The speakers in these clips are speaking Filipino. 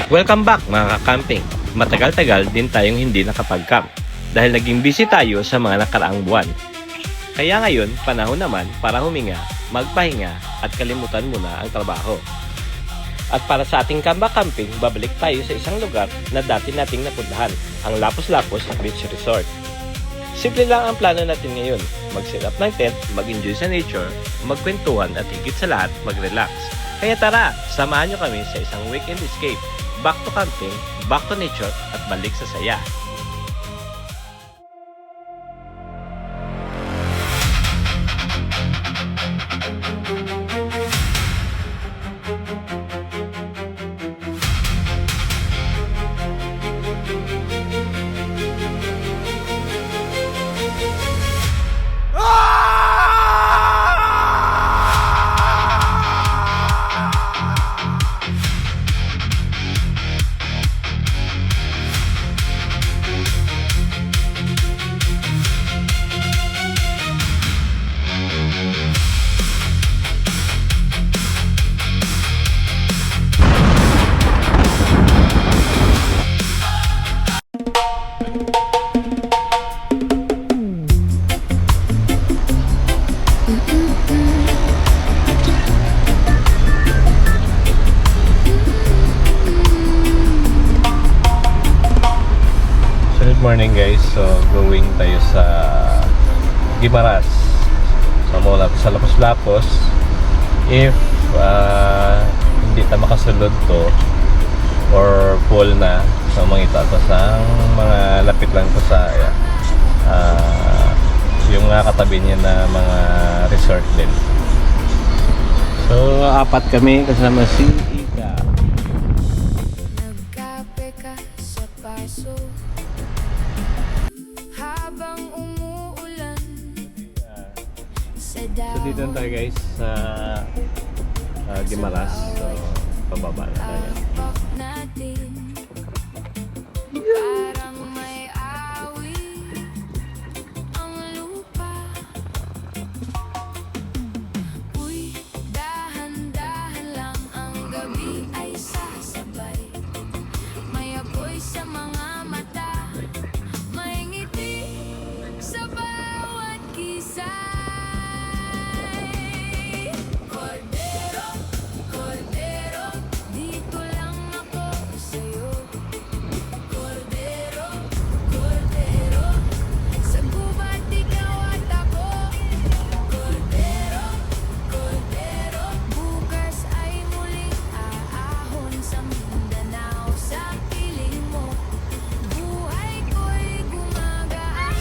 Welcome back mga ka-camping. Matagal-tagal din tayong hindi nakapag-camp dahil naging busy tayo sa mga nakaraang buwan. Kaya ngayon, panahon naman para huminga, magpahinga at kalimutan muna ang trabaho. At para sa ating Kamba Camping, babalik tayo sa isang lugar na dati nating napuntahan, ang Lapus-Lapus Beach Resort. Simple lang ang plano natin ngayon, mag-set up ng tent, mag-enjoy sa nature, magkwentuhan at higit sa lahat, mag-relax. Kaya tara, samahan nyo kami sa isang weekend escape, back to camping, back to nature at balik sa saya. Good morning guys, so going tayo sa Guimaras. So mula sa Lapus-Lapus, if hindi tayo makasulod to or full na, so mangita to sa mga lapit lang to sa yung mga katabi niya na mga resort din. So apat kami kasama si Ika. Nagkape ka sa paso habang umuulan sa So dito na tayo guys sa Guimaras. So pababa na tayo. dapat natin parang may awit ang lupa. Uy, dahan-dahan lang ang gabi ay sasabay. May apoy sa mga mata, may ngiti sa bawat kisay. Cordero, Cordero, dito lang ako sa'yo. Cordero, Cordero, sa gubat ikaw at ako. Cordero, Cordero, bukas ay muling aahon sa Mindanao. Sa piling mo, buhay ko'y gumagaan.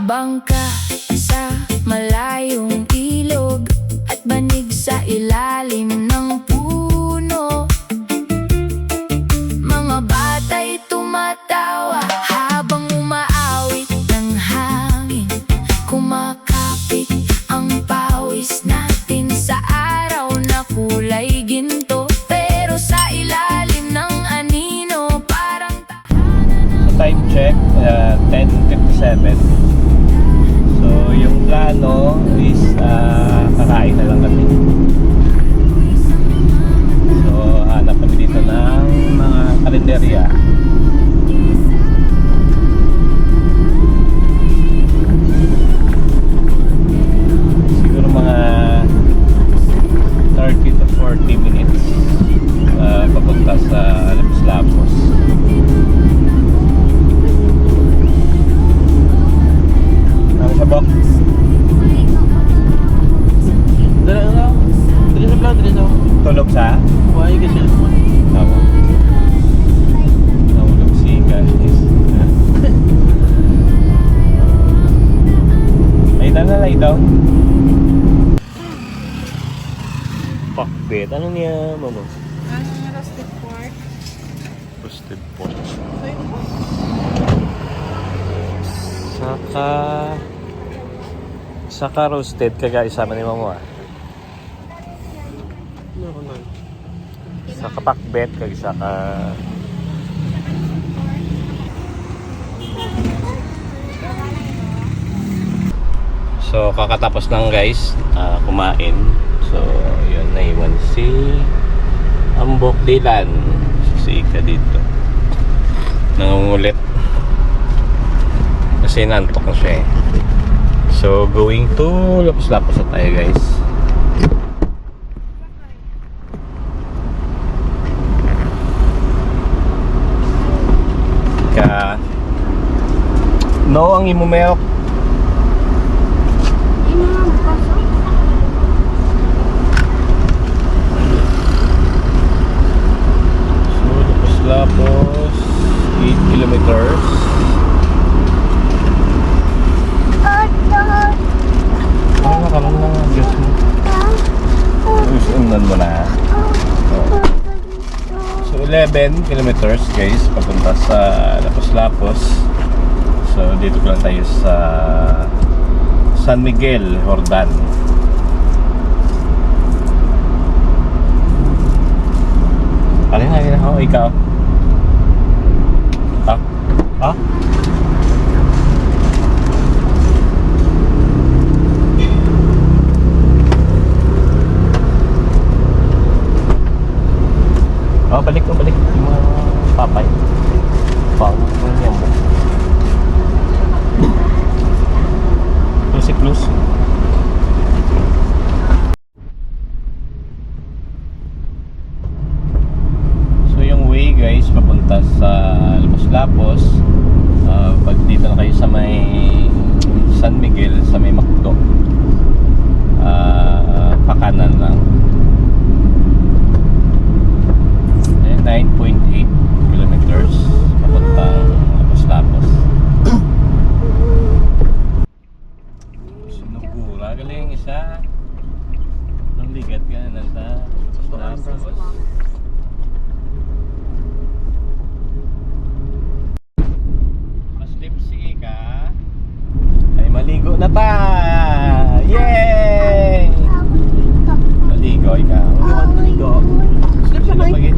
Bangka sa malayong ilog at banig sa ilalim ng puno. Mga bata'y tumatawa habang umaawit ng hangin. Kumakapit ang pawis natin sa araw na kulay ginto. Pero sa ilalim ng anino parang So time check, 10:57. So yung plano is kakain na lang kami. So hanap kami dito ng mga kalenderya. Siguro mga 30 to 40 minutes papunta sa Lapus-Lapus. Ano siya ba? Tulog sa? Tama. Nahulog si guys. Lay down. Pakbet. Ano niya, mama? Roasted pork. Roasted pork. So ito po. Saka roasted kaga isama ni mama. Normal. Saka pakbet kag saka So kakatapos lang guys kumain. So, yun, naiwan si Ambok Dilan. Si Ika dito. Nangungulit. Kasi nantok na siya eh. So, going to Lapus-Lapus na tayo, guys. Ika. No, ang imumeok. Lapus, 8 kilometers. Ano ka lang ng Diyos mo? Usunan mo na. So 11 kilometers guys, papunta sa Lapus-Lapus. So dito lang tayo sa San Miguel, Jordan. Alin na ako, ikaw? Ha? Oh, balik yung mga papay. Pang niya mo. Plus. So yung way guys, papunta sa Lapus-Lapus. Pag dito na kayo sa may San Miguel, sa may Macdo, pakanan lang. 9.8 kilometers papuntang Lapus-Lapus. Sinugura galing isa. Nang ligat ka na sa Lapus. Maligo na ta! Yay! Maligo ikaw. Maligo. Sino pagin?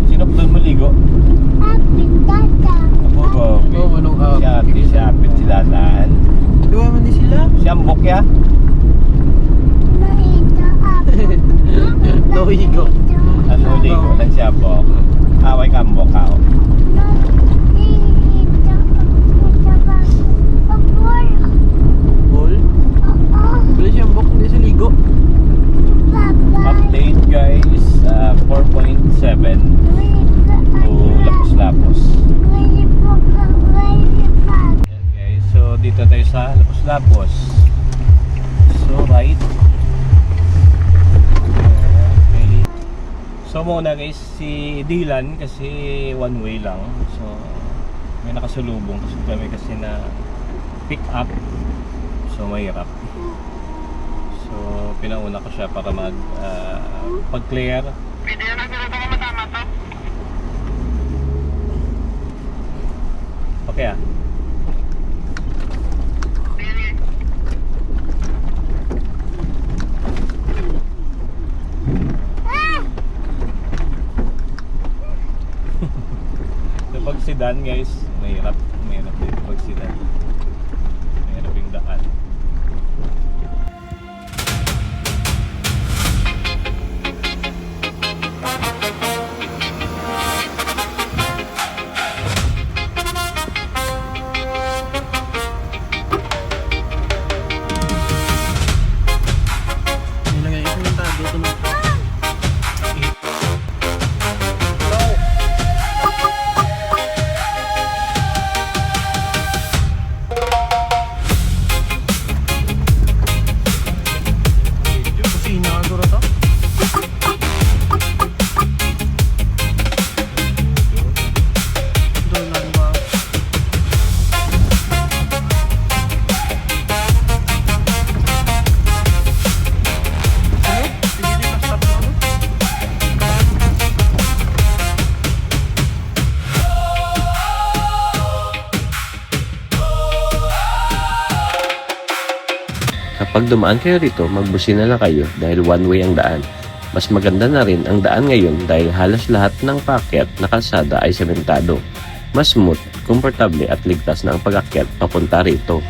Sino doon maligo? Ako ba? Si ate, si apit, si Dadan. Dua man di sila. Si Ambok ya? Lohigo. Ano ligo lang si Ambok? Away ka Ambok ka. Wala siyang bok, hindi siya ligo. Update guys, 4.7 to Lapus-Lapus. Yan guys, so dito tayo sa Lapus-Lapus. So right. Okay. So muna guys, si Dylan kasi one way lang. So may nakasalubong kasi kami kasi na pick up. So mahirap. So pinauna ko siya para pag-clear. Pwede na natin ito matama to. Okay ah. So pag sedan guys, mahirap dito pag sedan. Mahirap yung daan. Nilagay ko yung tago ito na. Kusina ka duro to? Doon lang ba? Ano? Pinili ka stop mo ano? Kapag dumaan kayo rito, magbusina na kayo dahil one way ang daan. Mas maganda na rin ang daan ngayon dahil halos lahat ng paakyat na kalsada ay sementado. Mas smooth, komportable at ligtas na ang pag-akyat papunta rito.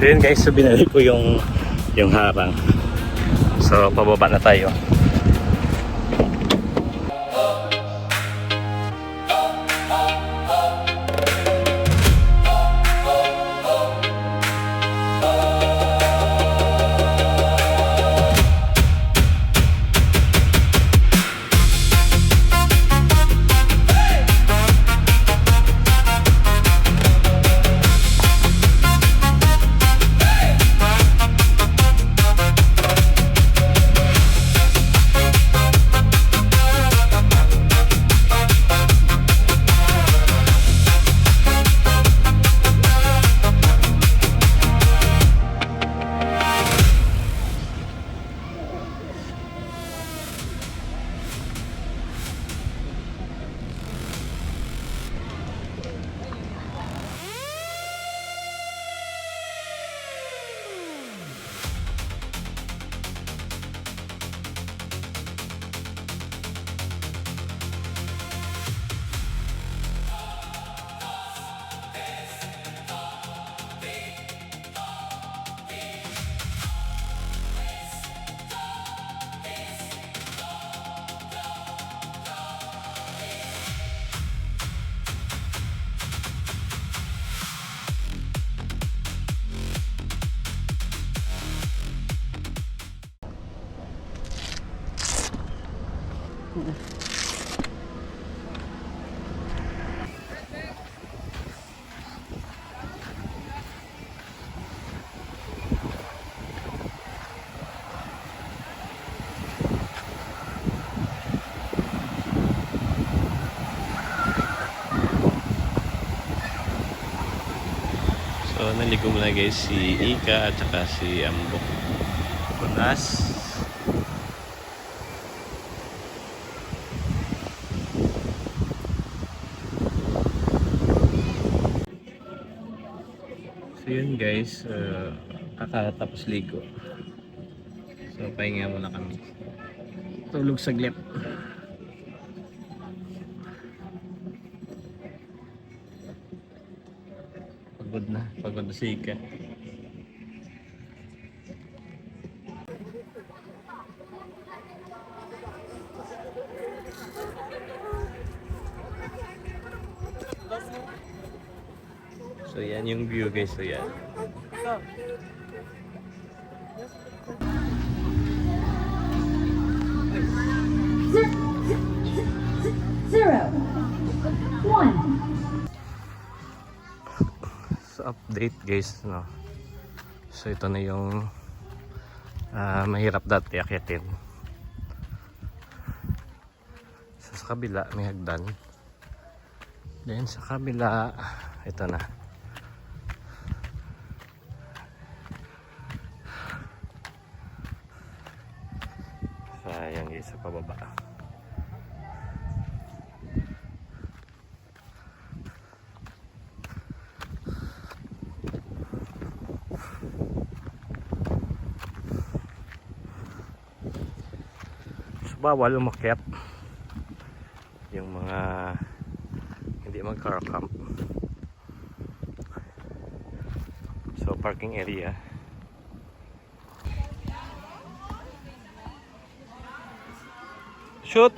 So yun guys, so binalik ko yung harang. So pababa na tayo. So naligo muna guys si Ika at saka si Ambok. Punas. So yun guys, kakatapos ligo. So pahinga muna kami. Tulog saglit. Pagod na si Ika. So yan yung view guys, so yan. Zero. One. So update guys, no. So ito na yung mahirap dati akyatin. So sa kabila may hagdan. Then sa kabila ito na. Sayang guys sa pababa. Bawal umakyat yung mga hindi mag-car camp. So parking area. Shoot.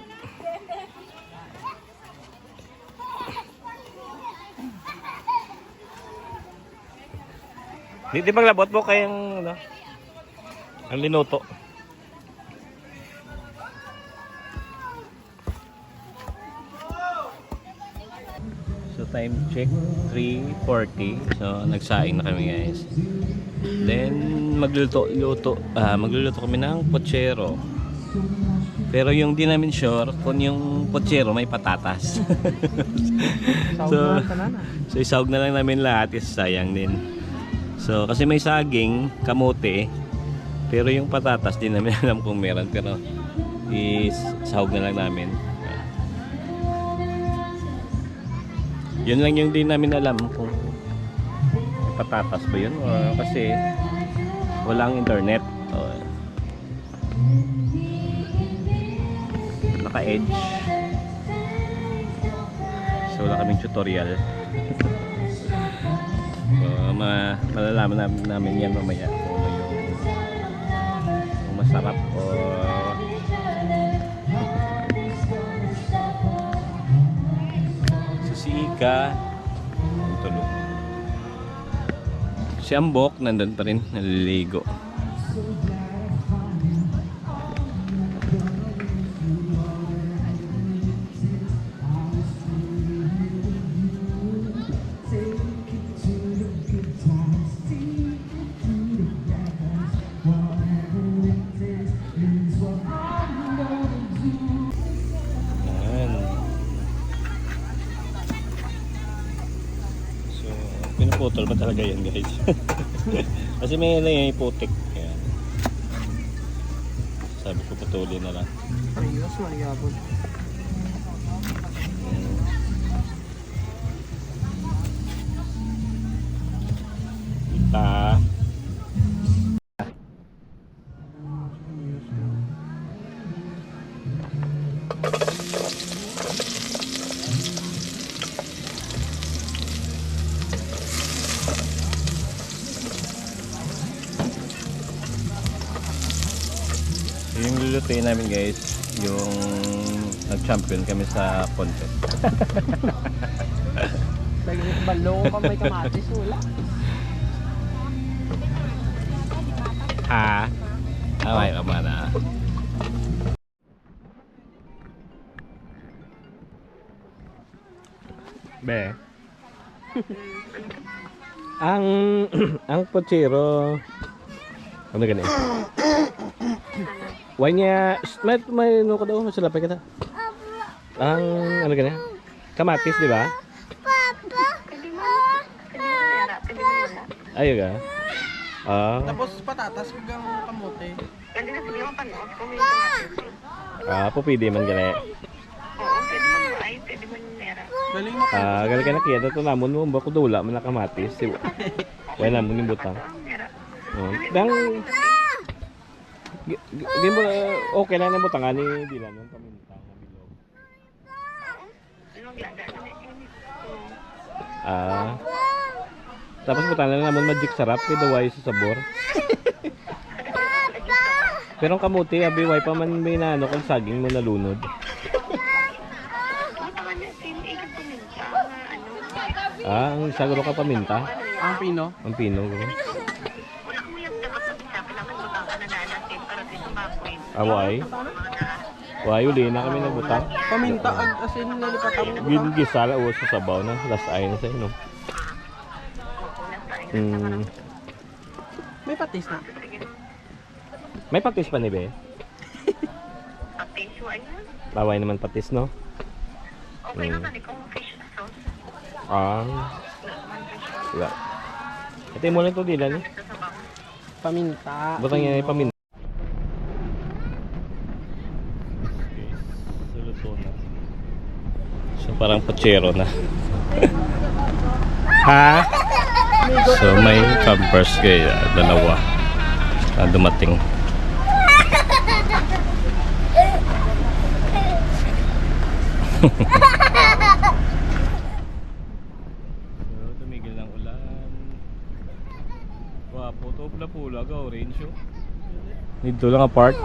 Di maglabot mo kayang ano, ang linuto. Time check 3:40. So nagsaing na kami guys. Then magluluto kami ng pochero. Pero yung di namin sure kung yung pochero may patatas. So isawag na lang namin lahat kasi sayang din. So kasi may saging, kamote, pero yung patatas di namin alam kung meron, pero isawag na lang namin. Yun lang yung di namin alam kung patatas ba yun o kasi walang internet. Naka-edge. So wala kaming tutorial. malalaman namin yan mamaya kung ano yung masarap o si Ika tulog. Si Ambok nandun pa rin, naliligo. Ayan. So, pinuputol ba talaga yan, guys? Kasi may putik. Kaya sabi ko putulin na lang. Ayos, mayabon. Kita. So, yung lulutuin namin guys, yung nag-champion kami sa contest. Lagi balo ka may kamatis, wala. Ha? Away ka man ah. Be. ang ang pochero. Ano ganito? Why niya may no ka daw masalapay ka ta. Ang ano ganito? Kamatis, di ba? Ayo ga. Ah. Tapos patatas, huwag kamote. Pupidi man gali. Galing mo. Gali ka na kaya ito namon mo ba kudula man nakamatis. Wala namon yung butang. Dang Game okay lang na butang ani di lang yung paminta nga bilog. Tapos butang na namon magic sarap kay daway sa sabor. Pero ang kamuti abi way pa man may nano kung saging mo nalunod. Ang sagro ka paminta. Ang pino. Ang pino. Away. Why uli na kami nagbutang. Paminta, asin nalipatan mo. Gisa la sa sabaw na last ay na sa inom. May patis na. May patis pa ni Be? Baway naman patis, no? Okay naman, ikaw ang fish sauce. Wala. Ito mo lang ito dilan eh. Paminta. Butang yan ay paminta. So parang pochero na. Ha? So may campers kaya dalawa na dumating. So tumigil ng ulan. Wow, puto pula-pula ka orange oh. Dito lang apart.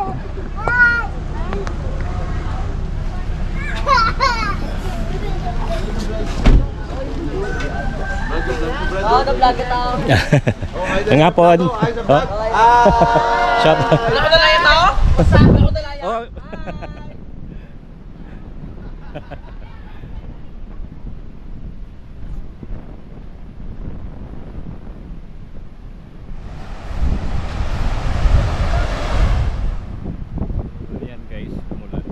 Oh, na-vlog ito. Ang hapon. Shot. Wala ko na lang ito? Sabi ko na lang ito. Oh. Ayan guys, umulan.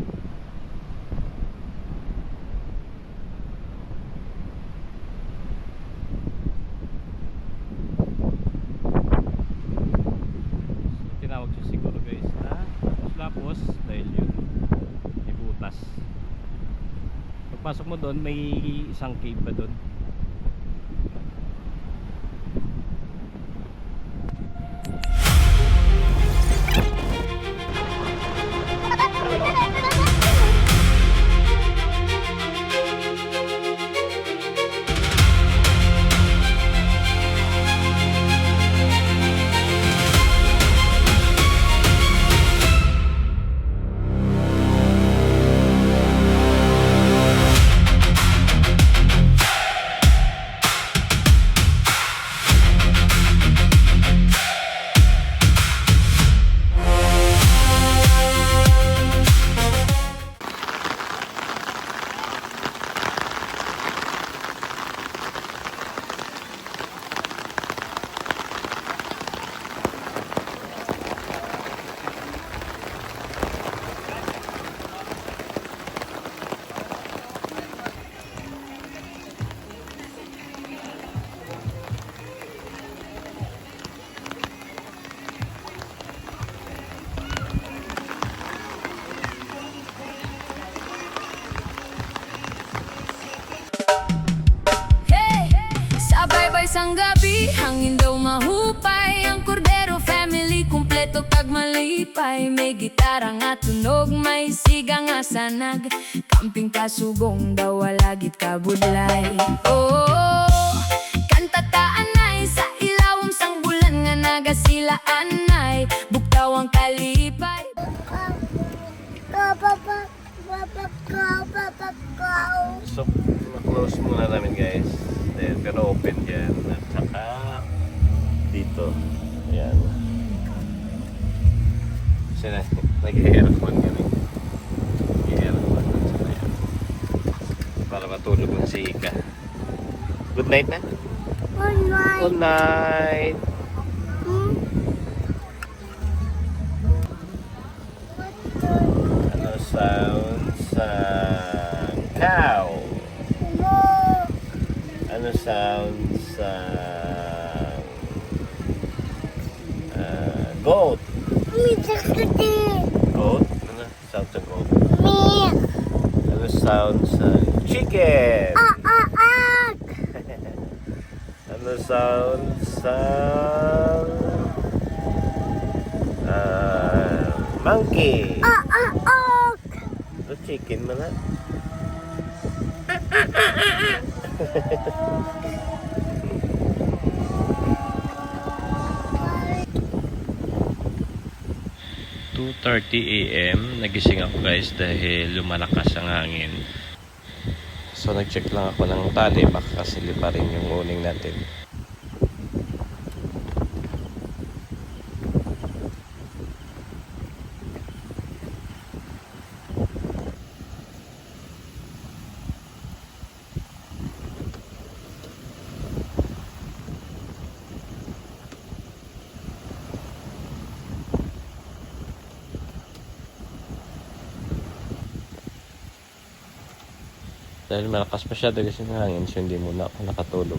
Tinawag siya siguro guys na lapos dahil yun may butas. Pagpasok mo doon may isang cave pa doon. kalipay. May gitara nga tunog, may siga nga sanag. Kamping kasugong daw walagit kabudlay. Oh, kanta taanay sa ilawom sang bulan nga nagasilaanay. Bugtaw ang kalipay. So, na-close muna namin guys. Then, pero open yan. At saka dito. Ayan. Kasi nag-aircon kami. Nag-aircon. Ayan. Para matulog na si Ika. Good night na? Good night. Ano sounds ang cow? Ano sounds ang goat? Goat? Ano sounds ang goat? Ano sounds ang chicken? Ano sounds ang monkey? Ano chicken mo na? AM, nagising ako guys dahil lumalakas ang hangin. So nag-check lang ako ng tali, baka kasi lipa rin yung uling natin. Dahil malakas masyado kasi ng hangin, so hindi muna ako nakatulog.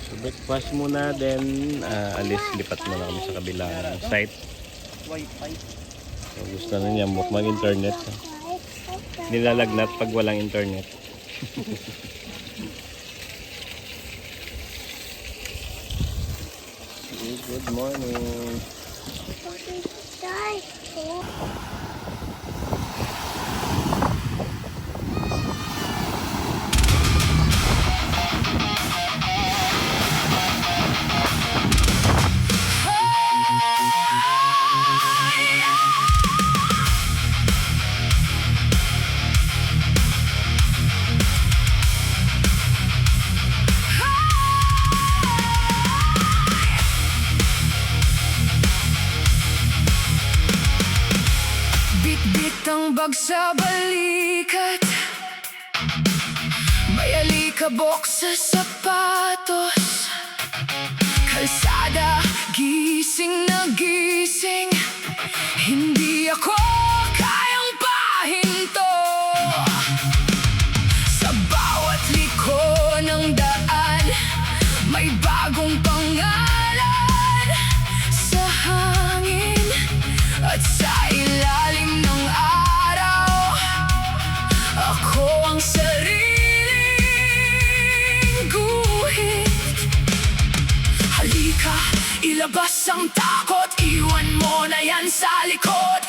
So breakfast muna, then lipat muna kami sa kabilang site. So gusto na niya mag-internet. Nilalagnat pag walang internet. Good morning. Bit-bit ang bag sa balikat, may alikabok sa sapatos. Kalsada, gising na gising, hindi ako kayang pahinto. Sa bawat liko ng daan, may bagong pangalan sa hangin at sa ilalim ng araw. Ako ang sariling guhit. Halika, ilabas ang takot, iwan mo na yan sa likod.